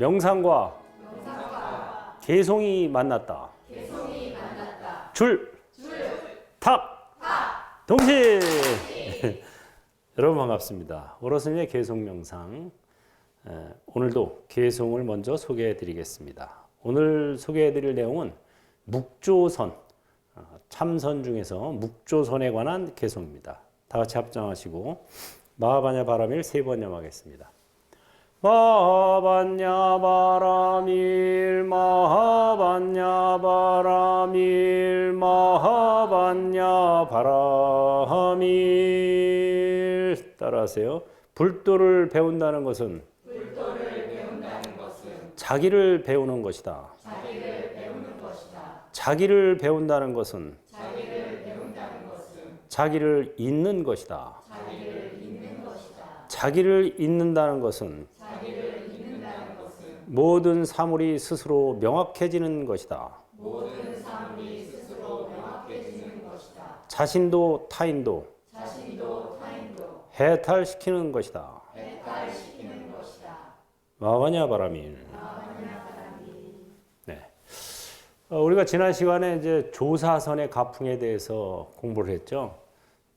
명상과 개송이 만났다. 줄, 탁, 동시. 여러분 반갑습니다. 오로스님의 개송명상. 오늘도 개송을 먼저 소개해 드리겠습니다. 오늘 소개해 드릴 내용은 묵조선, 참선 중에서 묵조선에 관한 개송입니다. 다 같이 합장하시고 마하바냐 바라밀 3번 염하겠습니다. 마하바냐 바라밀 마하바냐 바라밀 마하바냐 바라밀. 따라하세요. 불도를 배운다는 것은 자기를 배우는 것이다. 자기를 배운다는 것은 자기를 잇는 것이다. 자기를 잇는다는 것은 모든 사물이 스스로 명확해지는 것이다. 자신도 타인도 해탈시키는 것이다. 마하바냐 바라밀. 네. 우리가 지난 시간에 이제 조사선의 가풍에 대해서 공부를 했죠.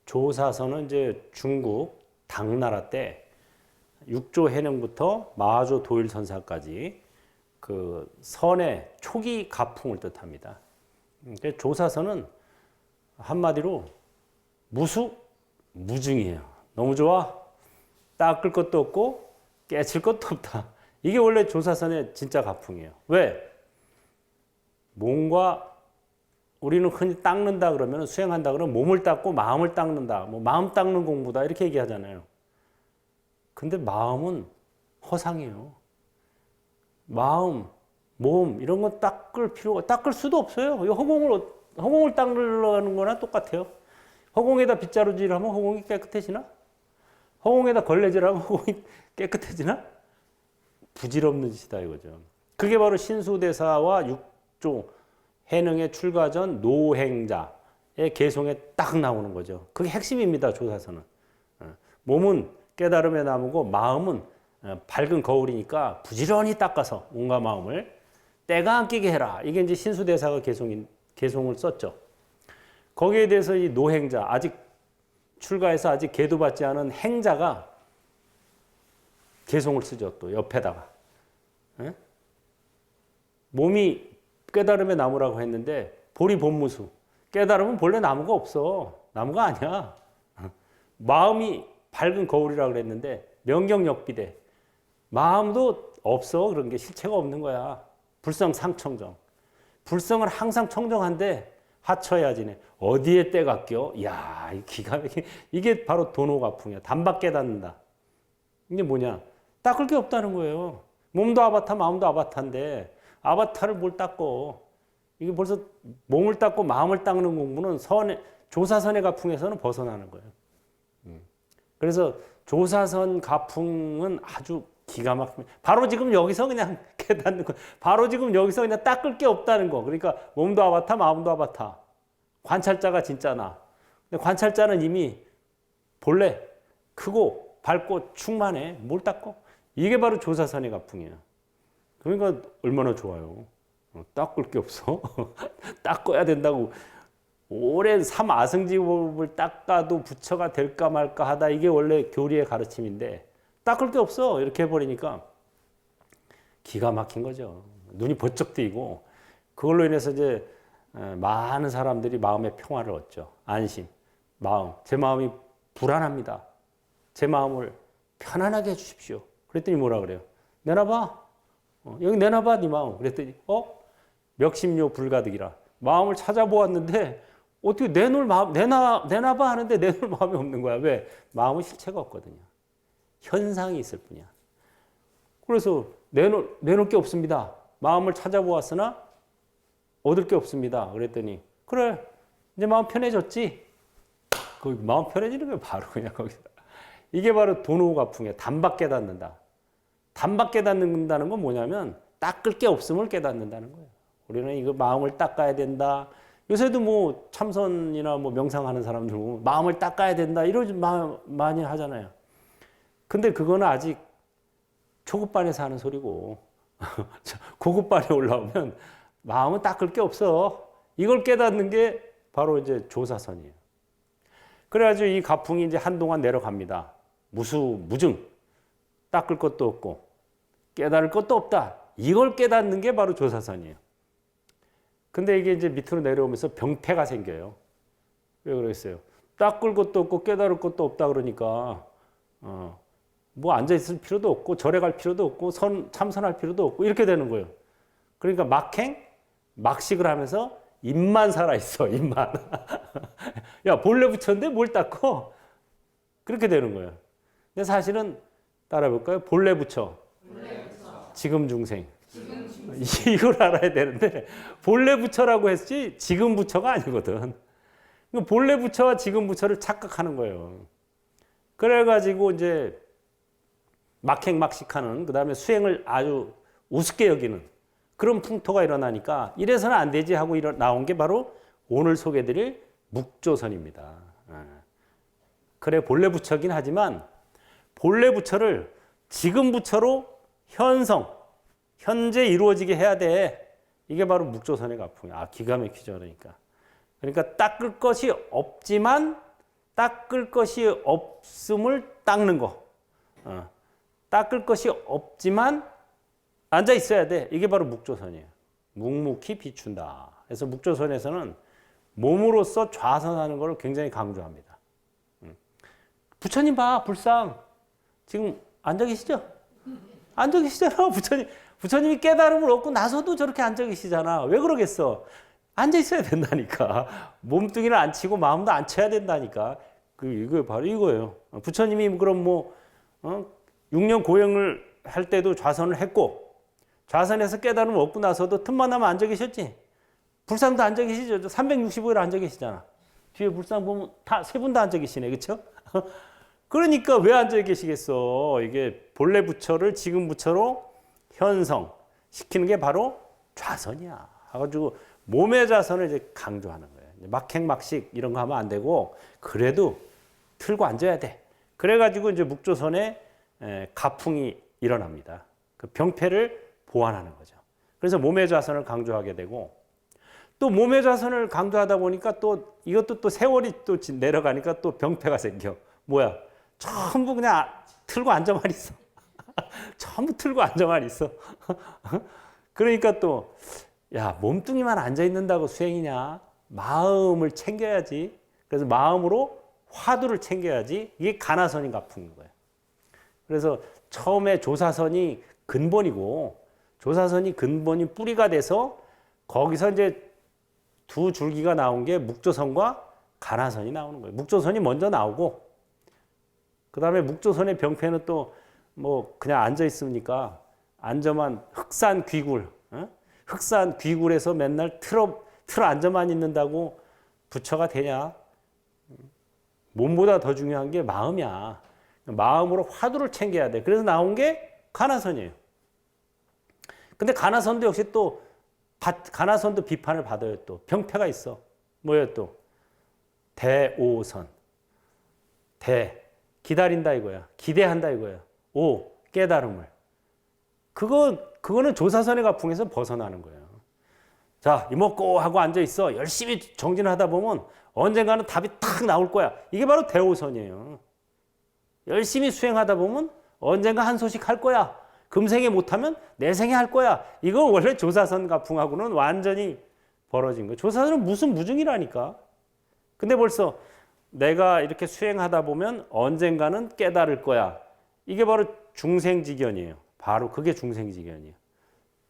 조사선은 이제 중국 당나라 때 육조 해능부터 마조 도일선사까지 그 선의 초기 가풍을 뜻합니다. 조사선은 한마디로 무증이에요. 너무 좋아? 닦을 것도 없고 깨칠 것도 없다. 이게 원래 조사선의 진짜 가풍이에요. 왜? 몸과 우리는 흔히 닦는다 그러면 수행한다 그러면 몸을 닦고 마음을 닦는다. 뭐 마음 닦는 공부다 이렇게 얘기하잖아요. 근데 마음은 허상이에요. 마음, 몸 이런 건 닦을 수도 없어요. 허공을 닦으려는 거나 똑같아요. 허공에다 빗자루질하면 허공이 깨끗해지나? 허공에다 걸레질하면 허공이 깨끗해지나? 부질없는 짓이다 이거죠. 그게 바로 신수대사와 육조 해능의 출가 전 노행자의 개송에 딱 나오는 거죠. 그게 핵심입니다. 조사선은. 몸은 깨달음의 나무고 마음은 밝은 거울이니까 부지런히 닦아서 몸과 마음을 때가 안 끼게 해라. 이게 이제 신수대사가 개송을 썼죠. 거기에 대해서 이 노행자, 아직 출가해서 아직 계도받지 않은 행자가 개송을 쓰죠. 또 옆에다가. 몸이 깨달음의 나무라고 했는데 보리 본무수. 깨달음은 본래 나무가 없어. 나무가 아니야. 마음이 밝은 거울이라고 그랬는데 명경역비대. 마음도 없어. 그런 게 실체가 없는 거야. 불성상청정. 불성은 항상 청정한데 하처야 지네. 어디에 때가 껴? 이야, 기가 막히게. 이게 바로 도노가풍이야. 단박 깨닫는다. 이게 뭐냐? 닦을 게 없다는 거예요. 몸도 아바타, 마음도 아바타인데 아바타를 뭘 닦고. 이게 벌써 몸을 닦고 마음을 닦는 공부는 조사선의 가풍에서는 벗어나는 거예요. 그래서 조사선 가풍은 아주 기가 막힙니다. 바로 지금 여기서 그냥 깨닫는 거. 바로 지금 여기서 그냥 닦을 게 없다는 거. 그러니까 몸도 아바타, 마음도 아바타. 관찰자가 진짜나. 근데 관찰자는 이미 본래 크고 밝고 충만해. 뭘 닦고? 이게 바로 조사선의 가풍이에요. 그러니까 얼마나 좋아요. 닦을 게 없어. 닦아야 된다고. 오랜 삼아승지법을 닦아도 부처가 될까 말까 하다. 이게 원래 교리의 가르침인데 닦을 게 없어. 이렇게 해버리니까 기가 막힌 거죠. 눈이 번쩍 뜨이고 그걸로 인해서 이제 많은 사람들이 마음의 평화를 얻죠. 안심, 마음. 제 마음이 불안합니다. 제 마음을 편안하게 해주십시오. 그랬더니 뭐라 그래요? 내놔봐. 여기 내놔봐 네 마음. 그랬더니 멱심요 불가득이라. 마음을 찾아보았는데 어떻게 내놔봐 하는데 내놓을 마음이 없는 거야. 왜? 마음은 실체가 없거든요. 현상이 있을 뿐이야. 그래서 내놓을 게 없습니다. 마음을 찾아보았으나 얻을 게 없습니다. 그랬더니 그래 이제 마음 편해졌지? 그 마음 편해지는 게 바로 그냥 거기서. 이게 바로 도노가풍이야. 단박 깨닫는다. 단박 깨닫는다는 건 뭐냐면 닦을 게 없음을 깨닫는다는 거예요. 우리는 이거 마음을 닦아야 된다. 요새도 뭐 참선이나 뭐 명상하는 사람들 보면 마음을 닦아야 된다 이러지 많이 하잖아요. 근데 그거는 아직 초급반에서 하는 소리고 고급발에 올라오면 마음은 닦을 게 없어. 이걸 깨닫는 게 바로 이제 조사선이에요. 그래가지고 이 가풍이 이제 한동안 내려갑니다. 무수무증. 닦을 것도 없고 깨달을 것도 없다. 이걸 깨닫는 게 바로 조사선이에요. 근데 이게 이제 밑으로 내려오면서 병폐가 생겨요. 왜 그러겠어요? 닦을 것도 없고 깨달을 것도 없다 그러니까 뭐 앉아있을 필요도 없고 절에 갈 필요도 없고 참선할 필요도 없고 이렇게 되는 거예요. 그러니까 막행, 막식을 하면서 입만 살아있어. 입만. 야 본래 부처인데 뭘 닦어? 그렇게 되는 거예요. 근데 사실은 따라해볼까요? 본래 부처, 지금 중생. 이걸 알아야 되는데 본래 부처라고 했지 지금 부처가 아니거든. 본래 부처와 지금 부처를 착각하는 거예요. 그래가지고 이제 막행막식하는, 그 다음에 수행을 아주 우습게 여기는 그런 풍토가 일어나니까 이래서는 안 되지 하고 나온 게 바로 오늘 소개드릴 묵조선입니다. 그래 본래 부처긴 하지만 본래 부처를 지금 부처로 현재 이루어지게 해야 돼. 이게 바로 묵조선의 가풍이야. 기가 막히죠. 그러니까 닦을 것이 없지만 닦을 것이 없음을 닦는 거. 닦을 것이 없지만 앉아 있어야 돼. 이게 바로 묵조선이에요. 묵묵히 비춘다. 그래서 묵조선에서는 몸으로써 좌선하는 걸 굉장히 강조합니다. 부처님 봐, 불상. 지금 앉아 계시죠? 앉아 계시잖아, 부처님. 부처님이 깨달음을 얻고 나서도 저렇게 앉아 계시잖아. 왜 그러겠어? 앉아 있어야 된다니까. 몸뚱이를 안 치고 마음도 안 쳐야 된다니까. 이거 바로 이거예요. 부처님이 그럼 6년 고행을 할 때도 좌선을 했고, 좌선에서 깨달음을 얻고 나서도 틈만 나면 앉아 계셨지. 불상도 앉아 계시죠. 365일 앉아 계시잖아. 뒤에 불상 보면 다 세 분 다 앉아 계시네, 그렇죠? 그러니까 왜 앉아 계시겠어? 이게 본래 부처를 지금 부처로 현성시키는 게 바로 좌선이야. 해가지고 몸의 좌선을 이제 강조하는 거예요. 막행막식 이런 거 하면 안 되고 그래도 틀고 앉아야 돼. 그래가지고 이제 묵조선에 가풍이 일어납니다. 그 병폐를 보완하는 거죠. 그래서 몸의 좌선을 강조하게 되고 또 몸의 좌선을 강조하다 보니까 또 이것도 또 세월이 또 내려가니까 또 병폐가 생겨. 뭐야? 전부 그냥 틀고 앉아만 있어. 전부 틀고 앉아만 있어. 그러니까 또, 야, 몸뚱이만 앉아 있는다고 수행이냐? 마음을 챙겨야지. 그래서 마음으로 화두를 챙겨야지. 이게 가나선인 가풍인 거예요. 그래서 처음에 조사선이 근본이고, 조사선이 근본이 뿌리가 돼서 거기서 이제 두 줄기가 나온 게 묵조선과 가나선이 나오는 거예요. 묵조선이 먼저 나오고, 그 다음에 묵조선의 병폐는 또 그냥 앉아 있으니까 앉아만 흑산 귀굴, 흑산 귀굴에서 맨날 틀 앉아만 있는다고 부처가 되냐? 몸보다 더 중요한 게 마음이야. 마음으로 화두를 챙겨야 돼. 그래서 나온 게 가나선이에요. 근데 가나선도 역시 또 가나선도 비판을 받아요. 또 병폐가 있어. 뭐예요 또? 대오선. 기다린다 이거야. 기대한다 이거야. 깨달음을. 그거는 조사선의 가풍에서 벗어나는 거예요. 자, 이먹고 하고 앉아 있어. 열심히 정진하다 보면 언젠가는 답이 탁 나올 거야. 이게 바로 대오선이에요. 열심히 수행하다 보면 언젠가 한 소식 할 거야. 금생에 못하면 내생에 할 거야. 이건 원래 조사선 가풍하고는 완전히 벌어진 거예요. 조사선은 무슨 무증이라니까. 근데 벌써 내가 이렇게 수행하다 보면 언젠가는 깨달을 거야. 이게 바로 중생지견이에요. 바로 그게 중생지견이에요.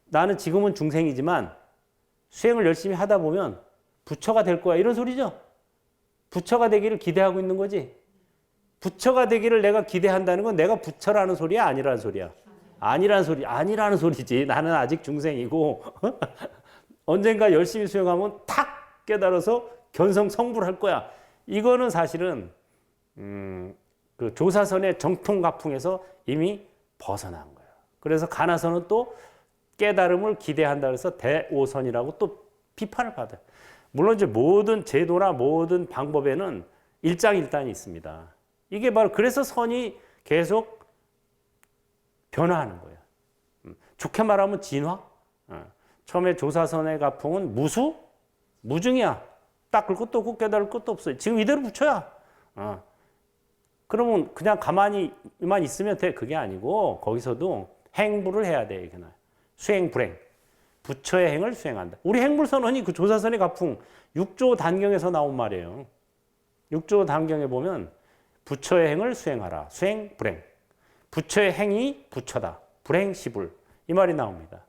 나는 지금은 중생이지만 수행을 열심히 하다 보면 부처가 될 거야. 이런 소리죠. 부처가 되기를 기대하고 있는 거지. 부처가 되기를 내가 기대한다는 건 내가 부처라는 소리야? 아니라는 소리야? 아니라는 소리지. 나는 아직 중생이고 언젠가 열심히 수행하면 탁 깨달아서 견성 성불을 할 거야. 이거는 사실은 그 조사선의 정통가풍에서 이미 벗어난 거예요. 그래서 가나선은 또 깨달음을 기대한다 그래서 대오선이라고 또 비판을 받아요. 물론 이제 모든 제도나 모든 방법에는 일장일단이 있습니다. 이게 바로 그래서 선이 계속 변화하는 거예요. 좋게 말하면 진화. 처음에 조사선의 가풍은 무중이야. 닦을 것도 없고 깨달을 것도 없어요. 지금 이대로 붙여야. 그러면 그냥 가만히만 있으면 돼. 그게 아니고 거기서도 행부를 해야 돼. 이게 수행, 불행. 부처의 행을 수행한다. 우리 행불선언이 그 조사선의 가풍 6조 단경에서 나온 말이에요. 6조 단경에 보면 부처의 행을 수행하라. 수행, 불행. 부처의 행이 부처다. 불행, 시불. 이 말이 나옵니다.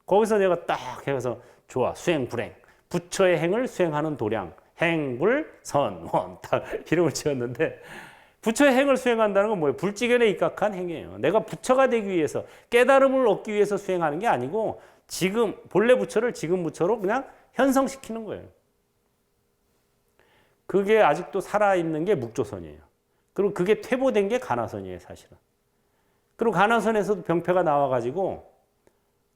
거기서 내가 딱 해서 좋아. 수행, 불행. 부처의 행을 수행하는 도량. 행불, 선, 원. 딱 이름을 지었는데 부처의 행을 수행한다는 건 뭐예요? 불지견에 입각한 행이에요. 내가 부처가 되기 위해서 깨달음을 얻기 위해서 수행하는 게 아니고 지금 본래 부처를 지금 부처로 그냥 현성시키는 거예요. 그게 아직도 살아있는 게 묵조선이에요. 그리고 그게 퇴보된 게 가나선이에요, 사실은. 그리고 가나선에서도 병폐가 나와가지고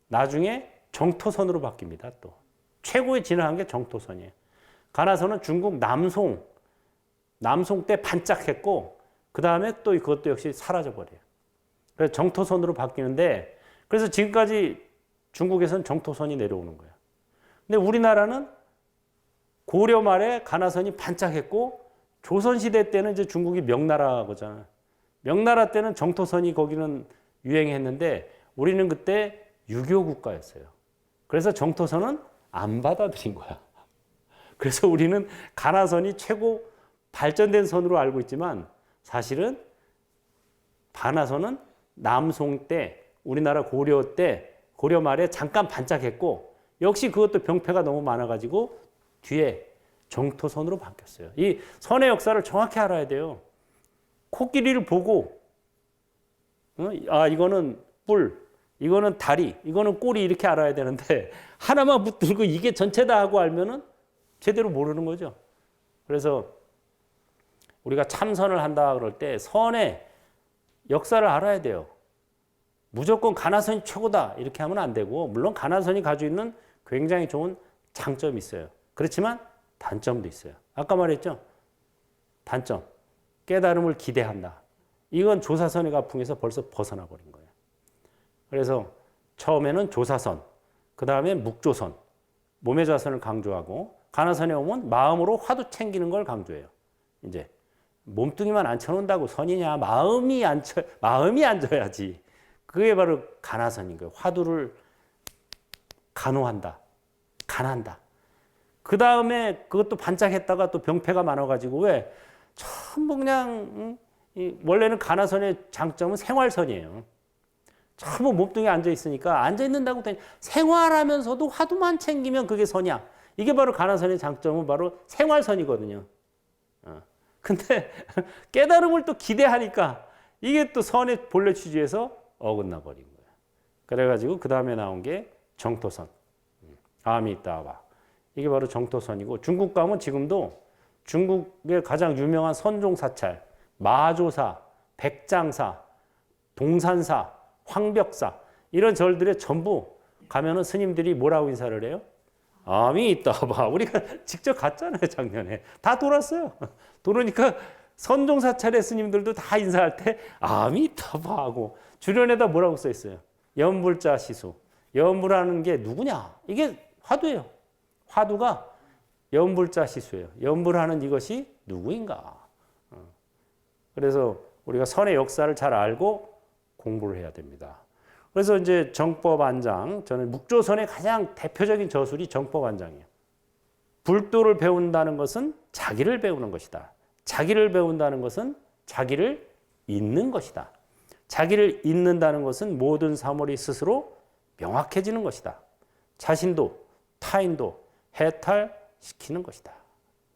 나중에 정토선으로 바뀝니다, 또. 최고에 진화한 게 정토선이에요. 가나선은 중국 남송 때 반짝했고, 그 다음에 또 그것도 역시 사라져버려요. 그래서 정토선으로 바뀌는데, 그래서 지금까지 중국에서는 정토선이 내려오는 거예요. 근데 우리나라는 고려 말에 가나선이 반짝했고, 조선시대 때는 이제 중국이 명나라거잖아요. 명나라 때는 정토선이 거기는 유행했는데, 우리는 그때 유교 국가였어요. 그래서 정토선은 안 받아들인 거야. 그래서 우리는 가나선이 최고 발전된 선으로 알고 있지만 사실은 가나선은 남송 때, 우리나라 고려 때, 고려 말에 잠깐 반짝했고 역시 그것도 병폐가 너무 많아가지고 뒤에 정토선으로 바뀌었어요. 이 선의 역사를 정확히 알아야 돼요. 코끼리를 보고 이거는 뿔, 이거는 다리, 이거는 꼬리 이렇게 알아야 되는데 하나만 붙들고 이게 전체다 하고 알면은 제대로 모르는 거죠. 그래서 우리가 참선을 한다 그럴 때 선의 역사를 알아야 돼요. 무조건 가나선이 최고다 이렇게 하면 안 되고 물론 가나선이 가지고 있는 굉장히 좋은 장점이 있어요. 그렇지만 단점도 있어요. 아까 말했죠. 단점. 깨달음을 기대한다. 이건 조사선의 가풍에서 벌써 벗어나 버린 거예요. 그래서 처음에는 조사선, 그 다음에 묵조선, 몸의 자선을 강조하고 가나선에 오면 마음으로 화두 챙기는 걸 강조해요. 이제 몸뚱이만 앉혀놓는다고 선이냐? 마음이 앉아야지. 그게 바로 가나선인 거예요. 화두를 간호한다, 간한다. 그 다음에 그것도 반짝했다가 또 병폐가 많아가지고 왜 전부 그냥 원래는 가나선의 장점은 생활선이에요. 전부 몸뚱이에 앉아 있으니까 앉아 있는다고 생활하면서도 화두만 챙기면 그게 선이야. 이게 바로 가나선의 장점은 바로 생활선이거든요. 근데 깨달음을 또 기대하니까 이게 또 선의 본래 취지에서 어긋나 버린 거예요. 그래가지고 그 다음에 나온 게 정토선. 아미따바. 이게 바로 정토선이고 중국 가면 지금도 중국의 가장 유명한 선종 사찰, 마조사, 백장사, 동산사, 황벽사 이런 절들에 전부 가면은 스님들이 뭐라고 인사를 해요? 아미따바. 우리가 직접 갔잖아요, 작년에. 다 돌았어요. 돌으니까 선종 사찰의 스님들도 다 인사할 때 아미따바 하고 주변에다 뭐라고 써 있어요? 연불자 시수. 연불하는 게 누구냐? 이게 화두예요. 화두가 연불자 시수예요. 연불하는 이것이 누구인가? 그래서 우리가 선의 역사를 잘 알고 공부를 해야 됩니다. 그래서 이제 정법안장, 저는 묵조선의 가장 대표적인 저술이 정법안장이에요. 불도를 배운다는 것은 자기를 배우는 것이다. 자기를 배운다는 것은 자기를 잊는 것이다. 자기를 잊는다는 것은 모든 사물이 스스로 명확해지는 것이다. 자신도 타인도 해탈시키는 것이다.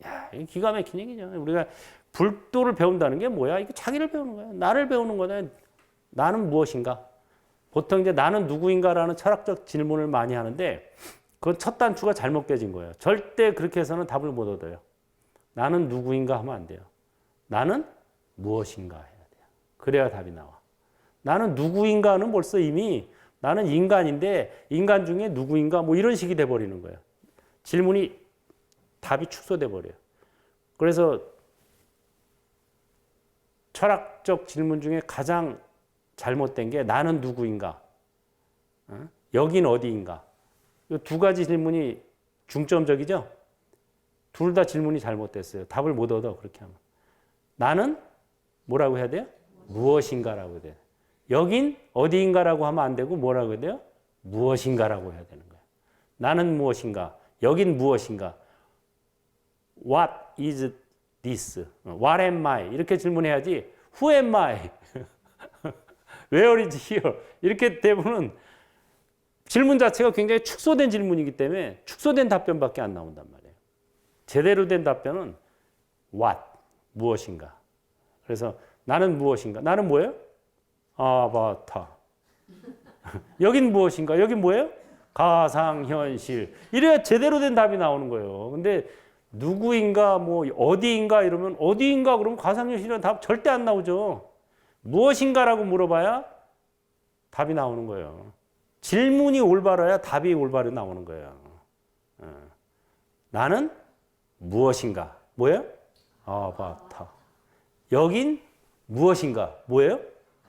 야, 이거 기가 막힌 얘기죠. 우리가 불도를 배운다는 게 뭐야? 이거 자기를 배우는 거야. 나를 배우는 거다. 나는 무엇인가? 보통 이제 나는 누구인가라는 철학적 질문을 많이 하는데 그건 첫 단추가 잘못 깨진 거예요. 절대 그렇게 해서는 답을 못 얻어요. 나는 누구인가 하면 안 돼요. 나는 무엇인가 해야 돼요. 그래야 답이 나와. 나는 누구인가는 벌써 이미 나는 인간인데 인간 중에 누구인가 뭐 이런 식이 돼버리는 거예요. 질문이 답이 축소돼 버려요. 그래서 철학적 질문 중에 가장 잘못된 게 나는 누구인가? 여긴 어디인가? 이 두 가지 질문이 중점적이죠? 둘 다 질문이 잘못됐어요. 답을 못 얻어, 그렇게 하면. 나는 뭐라고 해야 돼요? 무엇인가라고 해야 돼요. 여긴 어디인가라고 하면 안 되고 뭐라고 해야 돼요? 무엇인가라고 해야 되는 거예요. 나는 무엇인가? 여긴 무엇인가? What is this? What am I? 이렇게 질문해야지. Who am I? Where is here? 이렇게 되면은 질문 자체가 굉장히 축소된 질문이기 때문에 축소된 답변밖에 안 나온단 말이에요. 제대로 된 답변은 what, 무엇인가. 그래서 나는 무엇인가. 나는 뭐예요? 아바타. 여긴 무엇인가. 여긴 뭐예요? 가상현실. 이래야 제대로 된 답이 나오는 거예요. 근데 누구인가, 뭐 어디인가 이러면 어디인가 그러면 가상현실이라는 답 절대 안 나오죠. 무엇인가라고 물어봐야 답이 나오는 거예요. 질문이 올바라야 답이 올바로 나오는 거예요. 나는 무엇인가? 뭐예요? 아바타. 여긴 무엇인가? 뭐예요?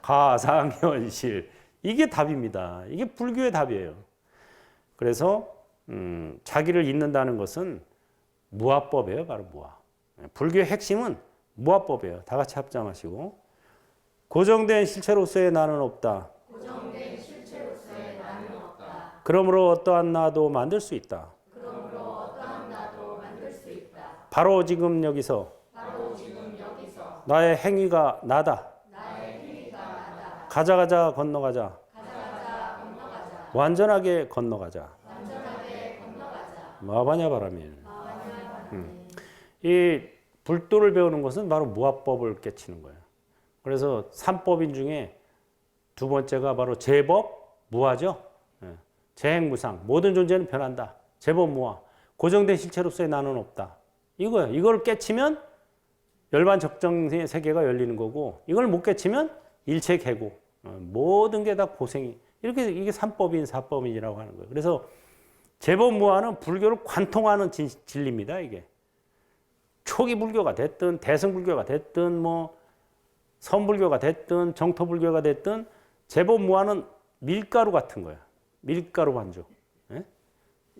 가상현실. 이게 답입니다. 이게 불교의 답이에요. 그래서 자기를 잊는다는 것은 무아법이에요. 바로 무아. 불교의 핵심은 무아법이에요. 다 같이 합장하시고. 고정된 실체로서의 나는 없다. 고정된 실체로서의 나는 없다. 그러므로 어떠한 나도 만들 수 있다. 그러므로 어떠한 나도 만들 수 있다. 바로 지금 여기서 바로 지금 여기서 나의 행위가 나다. 나의 행위가 나다. 가자 건너가자. 가자 건너가자. 완전하게 건너가자. 완전하게 건너가자. 마바냐 바라밀. 마바냐 바라밀. 이 불도를 배우는 것은 바로 무아법을 깨치는 거예요. 그래서 3법인 중에 두 번째가 바로 제법 무아죠. 재행무상. 모든 존재는 변한다. 제법 무아. 고정된 실체로서의 나는 없다. 이거예요. 이걸 깨치면 열반 적정의 세계가 열리는 거고, 이걸 못 깨치면 일체 개고, 모든 게 다 고생이. 이렇게 이게 3법인 4법인이라고 하는 거예요. 그래서 제법 무아는 불교를 관통하는 진리입니다. 이게 초기 불교가 됐든 대승 불교가 됐든 뭐 선불교가 됐든 정토불교가 됐든 제법 무아는 밀가루 같은 거야. 밀가루 반죽. 예?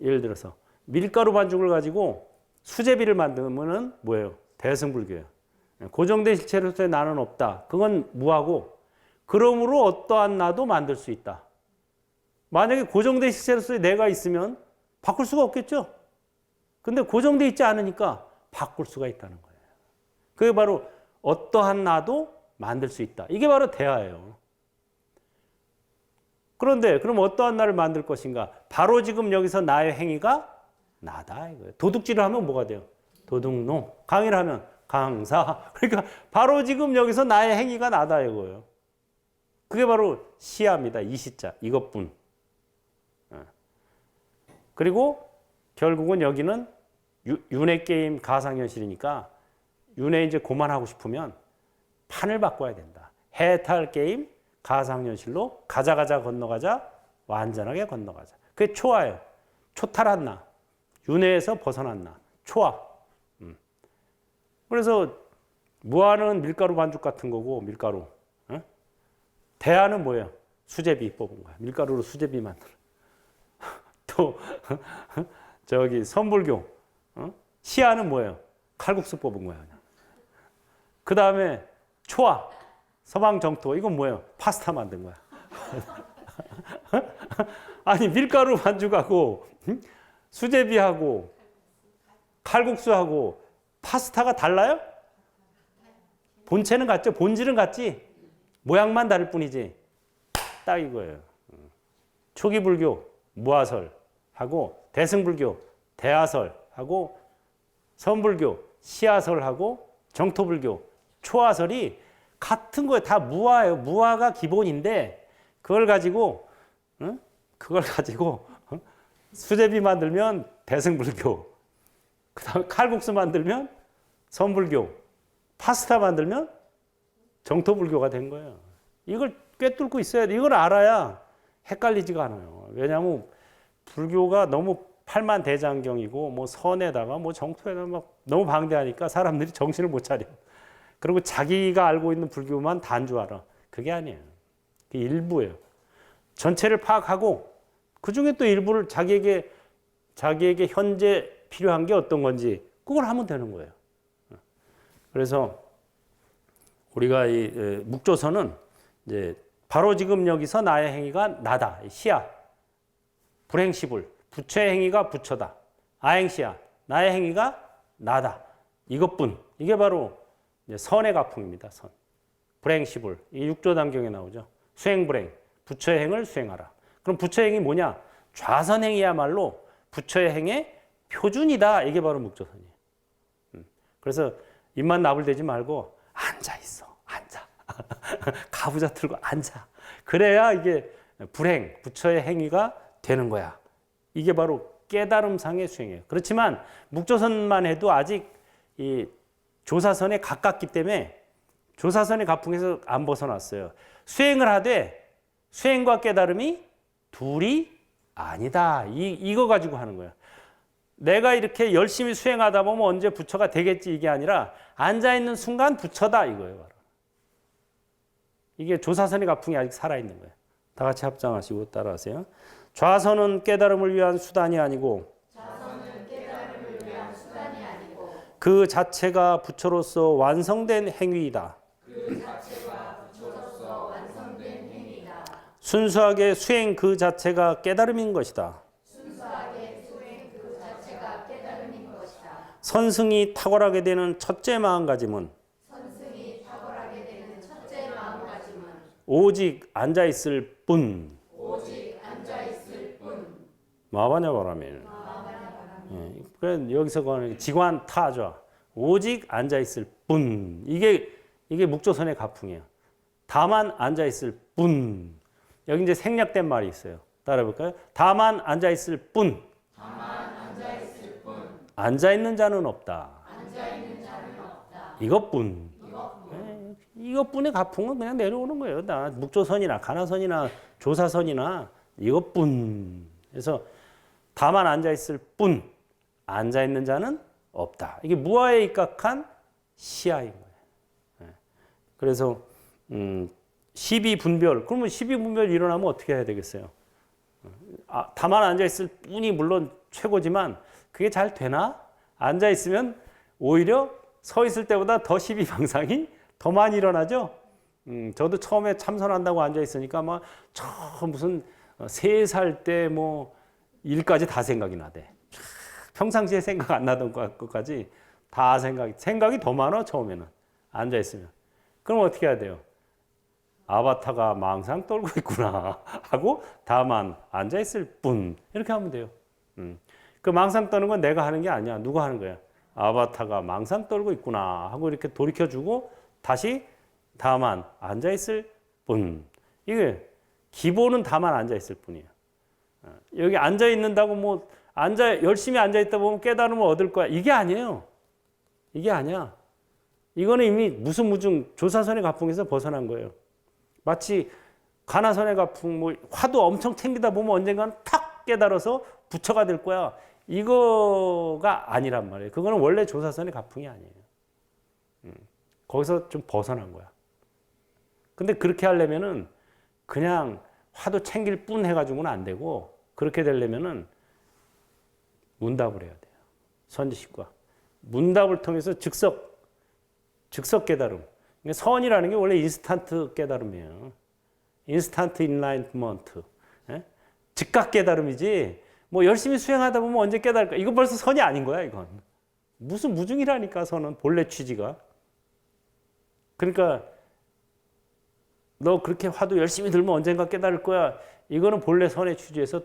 예를 들어서 밀가루 반죽을 가지고 수제비를 만들면은 뭐예요? 대승불교예요. 고정된 실체로서의 나는 없다. 그건 무하고, 그러므로 어떠한 나도 만들 수 있다. 만약에 고정된 실체로서의 내가 있으면 바꿀 수가 없겠죠? 근데 고정돼 있지 않으니까 바꿀 수가 있다는 거예요. 그게 바로 어떠한 나도 만들 수 있다. 이게 바로 대화예요. 그런데 그럼 어떠한 나를 만들 것인가? 바로 지금 여기서 나의 행위가 나다 이거예요. 도둑질을 하면 뭐가 돼요? 도둑놈. 강의를 하면 강사. 그러니까 바로 지금 여기서 나의 행위가 나다 이거예요. 그게 바로 시야입니다. 이 시자. 이것뿐. 그리고 결국은 여기는 윤회 게임 가상현실이니까 윤회 이제 그만하고 싶으면 판을 바꿔야 된다. 해탈 게임 가상현실로 가자 건너가자 완전하게 건너가자. 그게 초아예요. 초탈한 나. 윤회에서 벗어난 나. 초아. 그래서 무아는 밀가루 반죽 같은 거고 밀가루. 대아는 뭐예요? 수제비 뽑은 거야. 밀가루로 수제비 만들어. 또 저기 선불교. 시아는 뭐예요? 칼국수 뽑은 거야. 그 다음에 초아. 서방 정토. 이건 뭐예요? 파스타 만든 거야. 아니 밀가루 반죽하고 수제비하고 칼국수하고 파스타가 달라요? 본체는 같죠? 본질은 같지? 모양만 다를 뿐이지. 딱 이거예요. 초기 불교 무아설하고 대승불교 대아설하고 선불교 시아설하고 정토불교 초아설이 같은 거예요. 다 무아예요. 무아가 기본인데 그걸 가지고 수제비 만들면 대승불교, 그다음 칼국수 만들면 선불교, 파스타 만들면 정토불교가 된 거예요. 이걸 꿰뚫고 있어야 돼. 이걸 알아야 헷갈리지가 않아요. 왜냐하면 불교가 너무 팔만대장경이고 뭐 선에다가 뭐 정토에다가 막 너무 방대하니까 사람들이 정신을 못 차려. 그리고 자기가 알고 있는 불교만 다인 줄 알아. 그게 아니에요. 그게 일부예요. 전체를 파악하고 그 중에 또 일부를 자기에게 현재 필요한 게 어떤 건지 그걸 하면 되는 거예요. 그래서 우리가 이 묵조선은 이제 바로 지금 여기서 나의 행위가 나다. 시야. 불행시불. 부처의 행위가 부처다. 아행시야. 나의 행위가 나다. 이것뿐. 이게 바로 이제 선의 가풍입니다. 선. 불행시불. 이 6조 단경에 나오죠. 수행불행. 부처의 행을 수행하라. 그럼 부처의 행이 뭐냐? 좌선행이야말로 부처의 행의 표준이다. 이게 바로 묵조선이에요. 그래서 입만 나불대지 말고 앉아 있어. 앉아. 가부좌 틀고 앉아. 그래야 이게 불행, 부처의 행위가 되는 거야. 이게 바로 깨달음상의 수행이에요. 그렇지만 묵조선만 해도 아직 이 조사선에 가깝기 때문에 조사선의 가풍에서 안 벗어났어요. 수행을 하되 수행과 깨달음이 둘이 아니다. 이거 가지고 하는 거야. 내가 이렇게 열심히 수행하다 보면 언제 부처가 되겠지 이게 아니라 앉아있는 순간 부처다 이거예요. 바로. 이게 조사선의 가풍이 아직 살아있는 거예요. 다 같이 합장하시고 따라하세요. 좌선은 깨달음을 위한 수단이 아니고 그 자체가 부처로서 완성된 행위이다. 순수하게 수행 그 자체가 깨달음인 것이다. 선승이 탁월하게 되는 첫째 마음가짐은 오직 앉아있을 뿐. 마바냐 바라밀. 그래 여기서 거는 지관 타좌. 오직 앉아있을 뿐. 이게 묵조선의 가풍이에요. 다만 앉아있을 뿐. 여기 이제 생략된 말이 있어요. 따라해볼까요? 다만 앉아있을 뿐. 앉아있는 자는 없다. 이것뿐. 이것뿐의 가풍은 그냥 내려오는 거예요. 다 묵조선이나 가나선이나 조사선이나 이것뿐. 그래서 다만 앉아있을 뿐. 앉아있는 자는 없다. 이게 무아에 입각한 시야인 거예요. 그래서 12분별. 그러면 12분별 일어나면 어떻게 해야 되겠어요? 다만 앉아있을 뿐이 물론 최고지만 그게 잘 되나? 앉아있으면 오히려 서 있을 때보다 더 12방상이 더 많이 일어나죠? 저도 처음에 참선한다고 앉아있으니까 막 무슨 3살 때 뭐 일까지 다 생각이 나대. 평상시에 생각 안 나던 것까지 다 생각이 더 많아, 처음에는. 앉아있으면. 그럼 어떻게 해야 돼요? 아바타가 망상 떨고 있구나 하고 다만 앉아있을 뿐. 이렇게 하면 돼요. 그 망상 떠는 건 내가 하는 게 아니야. 누가 하는 거야? 아바타가 망상 떨고 있구나 하고 이렇게 돌이켜주고 다시 다만 앉아있을 뿐. 이게 기본은 다만 앉아있을 뿐이에요. 여기 앉아있는다고 뭐 열심히 앉아있다 보면 깨달음을 얻을 거야. 이게 아니에요. 이게 아니야. 이거는 이미 무승무중 조사선의 가풍에서 벗어난 거예요. 마치 가나선의 가풍, 뭐 화두 엄청 챙기다 보면 언젠가는 탁 깨달아서 부처가 될 거야. 이거가 아니란 말이에요. 그거는 원래 조사선의 가풍이 아니에요. 거기서 좀 벗어난 거야. 근데 그렇게 하려면은 그냥 화두 챙길 뿐 해가지고는 안 되고 그렇게 되려면은 문답을 해야 돼요. 선지식과. 문답을 통해서 즉석 깨달음. 선이라는 게 원래 인스턴트 깨달음이에요. 인스턴트 인라이트먼트. 즉각 깨달음이지. 뭐 열심히 수행하다 보면 언제 깨달을까? 이거 벌써 선이 아닌 거야, 이건. 무슨 무중이라니까, 선은. 본래 취지가. 그러니까 너 그렇게 화두 열심히 들면 언젠가 깨달을 거야. 이거는 본래 선의 취지에서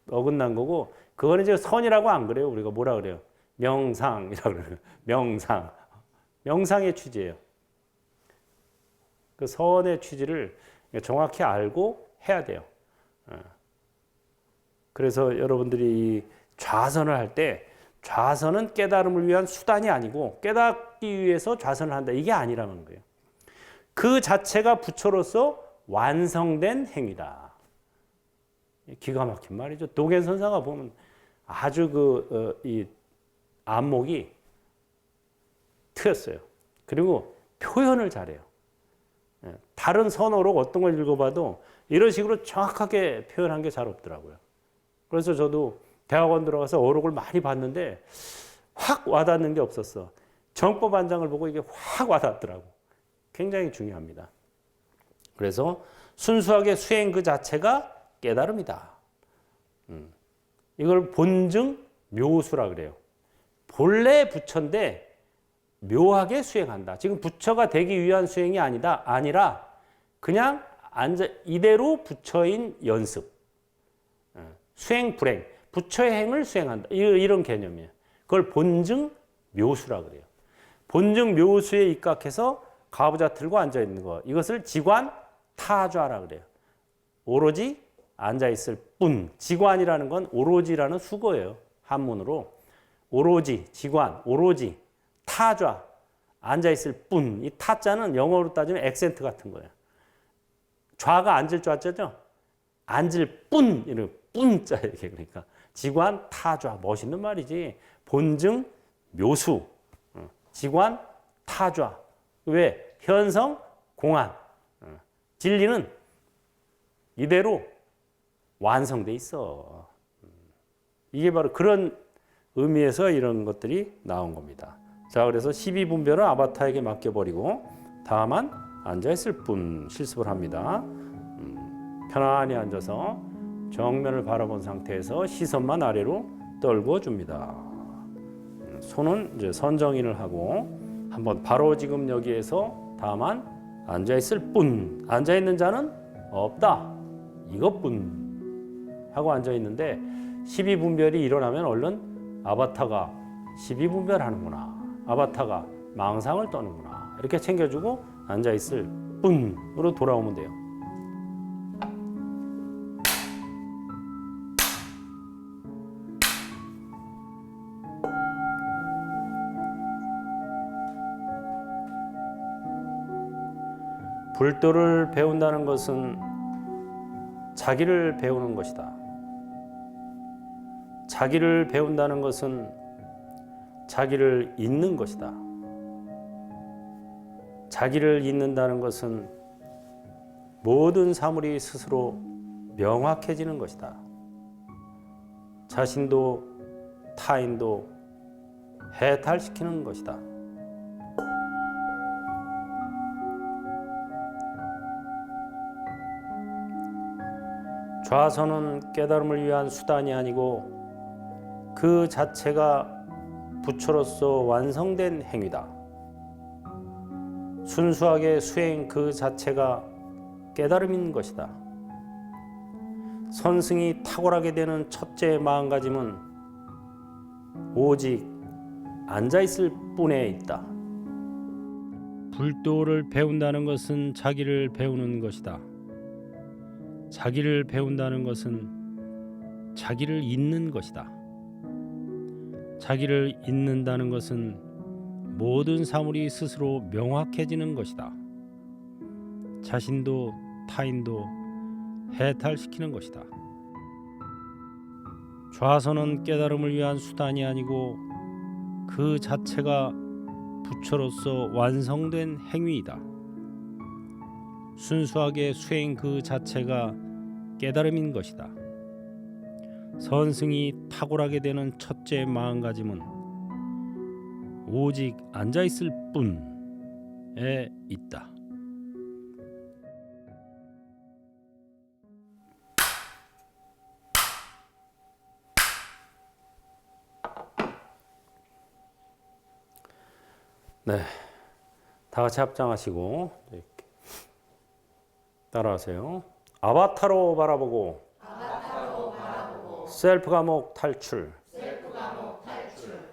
어긋난 거고 그거는 이제 선이라고 안 그래요. 우리가 뭐라 그래요? 명상이라고 그래요. 명상. 명상의 취지예요. 그 선의 취지를 정확히 알고 해야 돼요. 그래서 여러분들이 이 좌선을 할 때 좌선은 깨달음을 위한 수단이 아니고 깨닫기 위해서 좌선을 한다. 이게 아니라는 거예요. 그 자체가 부처로서 완성된 행위다. 기가 막힌 말이죠. 도겐선사가 보면 아주 이 안목이 트였어요. 그리고 표현을 잘해요. 다른 선어록 어떤 걸 읽어봐도 이런 식으로 정확하게 표현한 게 잘 없더라고요. 그래서 저도 대학원 들어가서 어록을 많이 봤는데 확 와닿는 게 없었어. 정법 한장을 보고 이게 확 와닿더라고. 굉장히 중요합니다. 그래서 순수하게 수행 그 자체가 깨달음이다. 이걸 본증 묘수라 그래요. 본래 부처인데 묘하게 수행한다. 지금 부처가 되기 위한 수행이 아니라 그냥 이대로 부처인 연습. 수행 불행. 부처의 행을 수행한다. 이런 개념이에요. 그걸 본증 묘수라 그래요. 본증 묘수에 입각해서 가부좌 틀고 앉아 있는 거. 이것을 지관 타좌라 그래요. 오로지 앉아 있을 뿐. 지관이라는 건 오로지라는 수거예요. 한문으로. 오로지, 지관, 오로지, 타좌. 앉아 있을 뿐. 이 타자는 영어로 따지면 액센트 같은 거예요. 좌가 앉을 좌자죠. 앉을 뿐. 이런 뿐자 이렇게 그러니까 지관 타좌. 멋있는 말이지. 본증 묘수. 지관 타좌. 왜? 현성 공안. 진리는 이대로 완성돼 있어. 이게 바로 그런 의미에서 이런 것들이 나온 겁니다. 자, 그래서 12분별은 아바타에게 맡겨버리고 다만 앉아있을 뿐 실습을 합니다. 편안히 앉아서 정면을 바라본 상태에서 시선만 아래로 떨궈 줍니다. 손은 이제 선정인을 하고 한번 바로 지금 여기에서 다만 앉아있을 뿐. 앉아있는 자는 없다. 이것뿐 하고 앉아있는데 12분별이 일어나면 얼른 아바타가 12분별 하는구나. 아바타가 망상을 떠는구나. 이렇게 챙겨주고 앉아있을 뿐으로 돌아오면 돼요. 불도를 배운다는 것은 자기를 배우는 것이다. 자기를 배운다는 것은 자기를 잊는 것이다. 자기를 잊는다는 것은 모든 사물이 스스로 명확해지는 것이다. 자신도 타인도 해탈시키는 것이다. 좌선은 깨달음을 위한 수단이 아니고 그 자체가 부처로서 완성된 행위다. 순수하게 수행 그 자체가 깨달음인 것이다. 선승이 탁월하게 되는 첫째 마음가짐은 오직 앉아있을 뿐에 있다. 불도를 배운다는 것은 자기를 배우는 것이다. 자기를 배운다는 것은 자기를 잊는 것이다. 자기를 잊는다는 것은 모든 사물이 스스로 명확해지는 것이다. 자신도 타인도 해탈시키는 것이다. 좌선은 깨달음을 위한 수단이 아니고 그 자체가 부처로서 완성된 행위이다. 순수하게 수행 그 자체가 깨달음인 것이다. 선승이 탁월하게 되는 첫째 마음가짐은 오직 앉아있을 뿐에 있다. 네, 다 같이 합장하시고 이렇게 따라하세요. 아바타로 바라보고 셀프 감옥 탈출.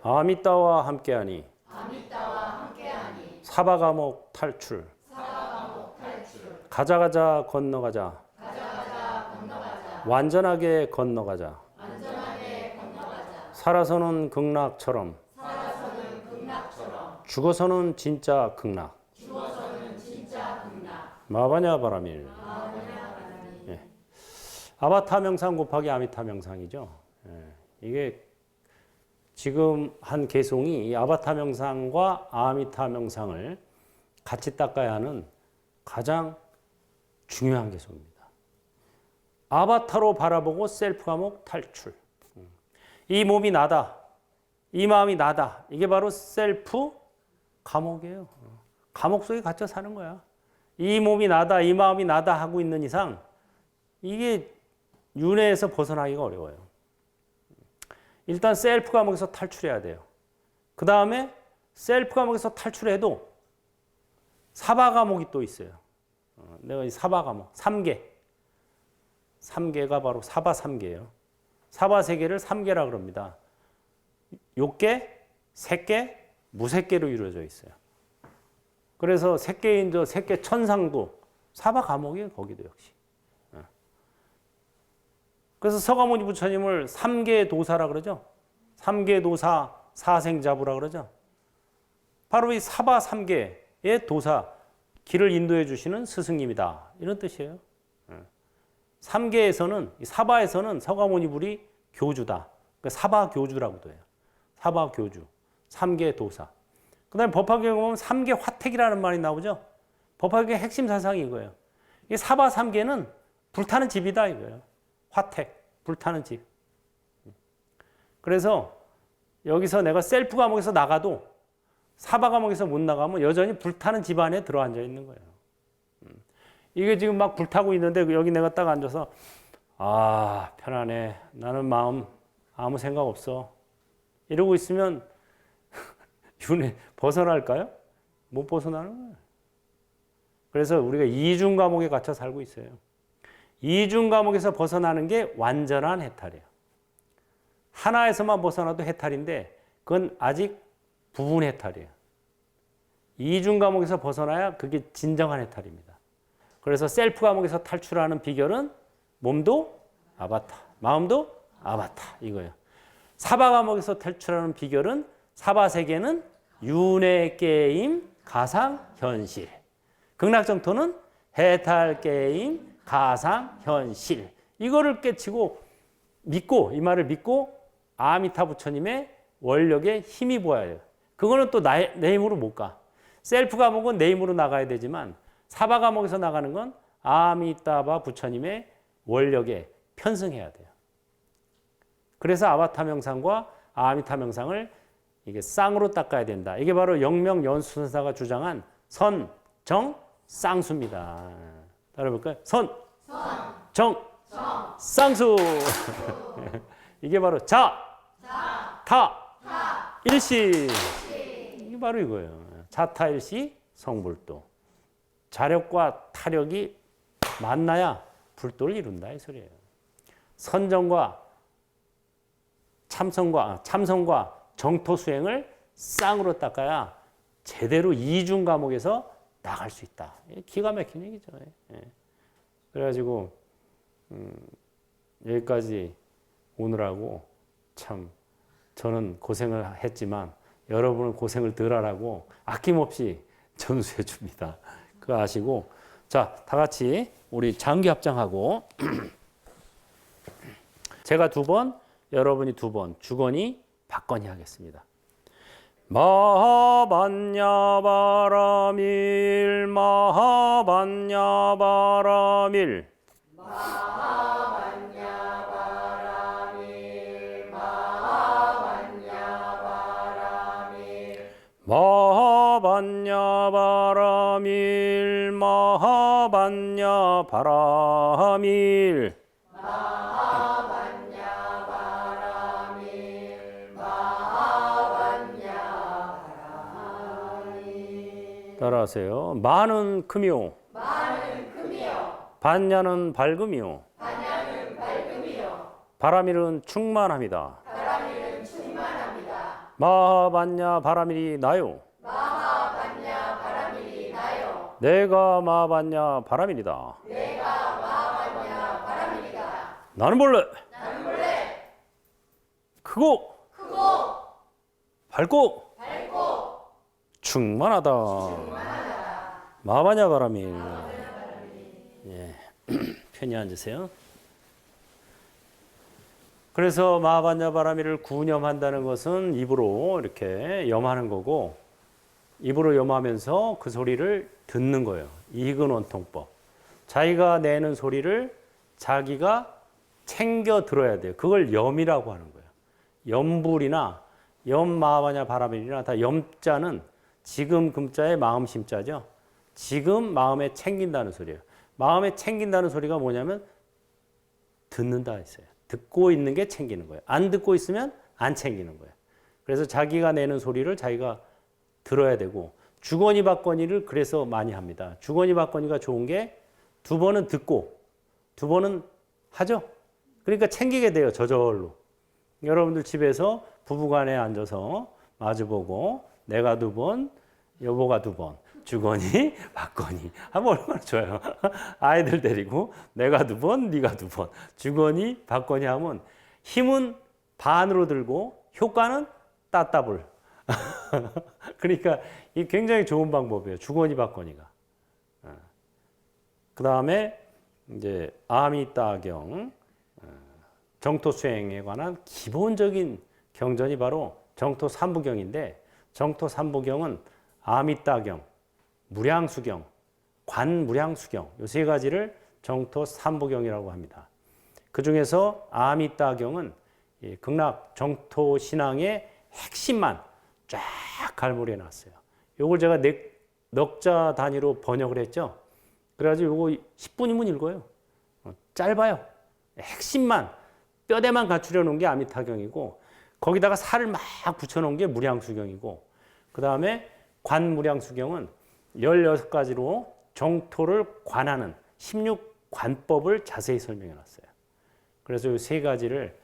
아미따와 함께하니. 사바 감옥 탈출. 가자 건너가자. 완전하게 건너가자. 살아서는 극락처럼. 죽어서는 진짜 극락. 마바냐 바라밀. 예. 아바타 명상 곱하기 아미타 명상이죠. 예. 이게 지금 한 개송이 이 아바타 명상과 아미타 명상을 같이 닦아야 하는 가장 중요한 개송입니다. 아바타로 바라보고 셀프 감옥 탈출. 이 몸이 나다. 이 마음이 나다. 이게 바로 셀프 감옥이에요. 감옥 속에 갇혀 사는 거야. 이 몸이 나다, 이 마음이 나다 하고 있는 이상 이게 윤회에서 벗어나기가 어려워요. 일단 셀프 감옥에서 탈출해야 돼요. 그 다음에 셀프 감옥에서 탈출해도 사바 감옥이 또 있어요. 내가 이 사바 감옥 3개. 3개가 바로 사바 3개예요. 사바 3개를 3개라 그럽니다. 욕계, 색계, 무색계로 이루어져 있어요. 그래서 색계인 저 색계 천상도 사바 감옥이에요. 거기도 역시. 그래서 서가모니 부처님을 3개 도사라 그러죠. 3개 도사 사생자부라 그러죠. 바로 이 사바 3개의 도사 길을 인도해 주시는 스승님이다. 이런 뜻이에요. 3계에서는 사바에서는 서가모니 불이 교주다. 그러니까 사바 교주라고도 해요. 사바 교주. 3계 도사. 그다음에 법화경에 보면 3계 화택이라는 말이 나오죠. 법화경의 핵심 사상이 이거예요. 이 사바 3계는 불타는 집이다 이거예요. 화택, 불타는 집. 그래서 여기서 내가 셀프 감옥에서 나가도 사바 감옥에서 못 나가면 여전히 불타는 집 안에 들어앉아 있는 거예요. 이게 지금 막 불타고 있는데 여기 내가 딱 앉아서 아 편하네. 나는 마음 아무 생각 없어. 이러고 있으면 윤회 벗어날까요? 못 벗어나는 거예요. 그래서 우리가 이중 감옥에 갇혀 살고 있어요. 이중 감옥에서 벗어나는 게 완전한 해탈이에요. 하나에서만 벗어나도 해탈인데 그건 아직 부분 해탈이에요. 이중 감옥에서 벗어나야 그게 진정한 해탈입니다. 그래서 셀프 감옥에서 탈출하는 비결은 몸도 아바타, 마음도 아바타 이거예요. 사바 감옥에서 탈출하는 비결은 사바 세계는 윤회 게임 가상 현실. 극락정토는 해탈 게임 가상 현실. 이거를 깨치고 믿고 이 말을 믿고 아미타 부처님의 원력에 힘이 보여야 돼요. 그거는 또 내 힘으로 못 가. 셀프 감옥은 내 힘으로 나가야 되지만 사바 감옥에서 나가는 건 아미타바 부처님의 원력에 편승해야 돼요. 그래서 아바타 명상과 아미타 명상을 이게 쌍으로 닦아야 된다. 이게 바로 영명 연수선사가 주장한 선, 정, 쌍수입니다. 따라볼까요? 선, 정, 쌍수. 이게 바로 자, 타, 일시. 이게 바로 이거예요. 자타, 일시, 성불도. 자력과 타력이 만나야 불도를 이룬다 이 소리예요. 선정과 참선과 정토 수행을 쌍으로 닦아야 제대로 이중 감옥에서 나갈 수 있다. 기가 막힌 얘기죠. 그래가지고 여기까지 오느라고 참 저는 고생을 했지만 여러분은 고생을 덜 하라고 아낌없이 전수해 줍니다. 그거 아시고 자, 다 같이 우리 장기 합장하고 제가 2번, 여러분이 2번, 주거니 박거니 하겠습니다. 마하반야바라밀 마하반야바라밀 마하반야바라밀 마하반야바라밀 따라하세요. 마는 크미요. 반야는 밝음이요. 바라밀은 충만합니다. 마하반야 바라밀이 나요. 내가 마하반야 바라밀이다. 나는 본래 크고 밝고 충만하다. 마하반야 바라밀. 예. 편히 앉으세요. 그래서 마하반야 바라밀을 구념한다는 것은 입으로 이렇게 염하는 거고 입으로 염하면서 그 소리를 듣는 거예요. 이근원통법. 자기가 내는 소리를 자기가 챙겨 들어야 돼요. 그걸 염이라고 하는 거예요. 염불이나 염마하냐 바라밀이나 다 염자는 지금 금자의 마음 심자죠. 지금 마음에 챙긴다는 소리예요. 마음에 챙긴다는 소리가 뭐냐면 듣는다 했어요. 듣고 있는 게 챙기는 거예요. 안 듣고 있으면 안 챙기는 거예요. 그래서 자기가 내는 소리를 자기가 들어야 되고 주거니 받거니를 그래서 많이 합니다. 주거니 받거니가 좋은 게 두 번은 듣고 두 번은 하죠. 그러니까 챙기게 돼요. 저절로. 여러분들 집에서 부부간에 앉아서 마주보고 내가 두 번, 여보가 두 번, 주거니 받거니 하면 얼마나 좋아요. 아이들 데리고 내가 두 번, 네가 두 번, 주거니 받거니 하면 힘은 반으로 들고 효과는 따따블. 그러니까 이 굉장히 좋은 방법이에요. 주거니 받거니가. 그 다음에 이제 아미따경 정토 수행에 관한 기본적인 경전이 바로 정토 삼부경인데 정토 삼부경은 아미따경, 무량수경, 관무량수경 이 세 가지를 정토 삼부경이라고 합니다. 그 중에서 아미따경은 극락 정토 신앙의 핵심만 쫙 갈무리해 놨어요. 이걸 제가 넉자 단위로 번역을 했죠. 그래가지고 이거 10분이면 읽어요. 짧아요. 핵심만 뼈대만 갖추려 놓은 게 아미타경이고 거기다가 살을 막 붙여놓은 게 무량수경이고 그 다음에 관무량수경은 16가지로 정토를 관하는 16관법을 자세히 설명해 놨어요. 그래서 이 세 가지를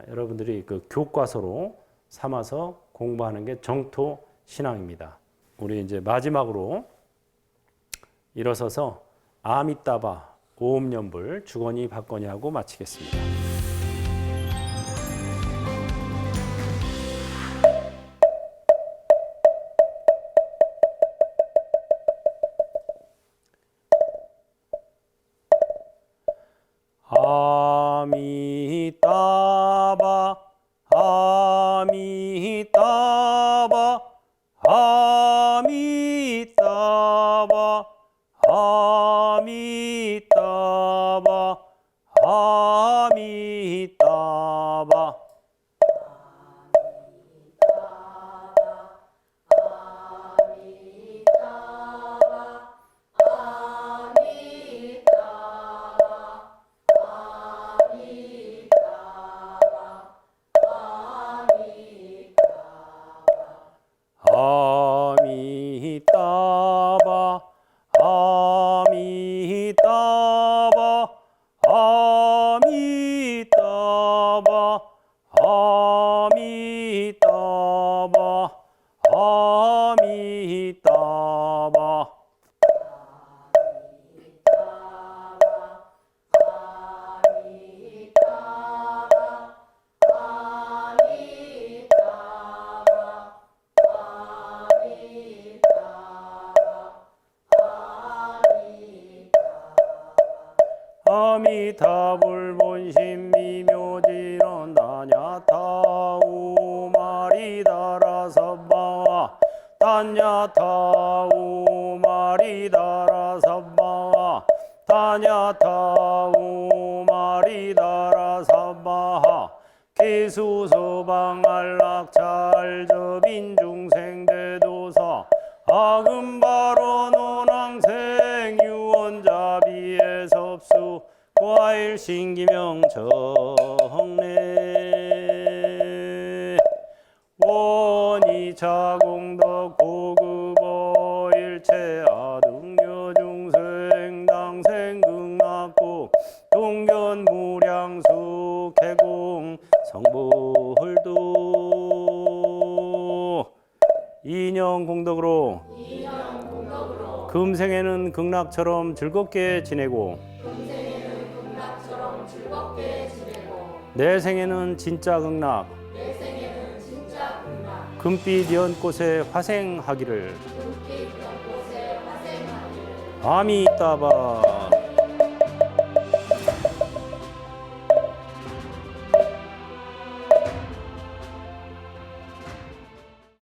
여러분들이 그 교과서로 삼아서 공부하는 게 정토 신앙입니다. 우리 이제 마지막으로 일어서서 아미따바 오음연불 주거니 받거니 하고 마치겠습니다. 아미따바 아미따바 아미따바 아미따바 아미따바 아미따바 아미따바 아미따바 아미따바 아미따바 아미타불본심 미묘지런 다냐타우 마리다라사바와 다냐타우 마리다라사바와 다냐타우 마리다라사바하 기수소방안락찰저빈중생대도사 아금바로 논항생 유원자비에섭수 과일신기명정례 원이차공덕 고급어 일체아등여중생 당생극락국 동견무량수 개공 성불도 인연공덕으로 금생에는 극락처럼 즐겁게 지내고 내 생에는 진짜 극락 금빛 연꽃에 화생하기를 아미따바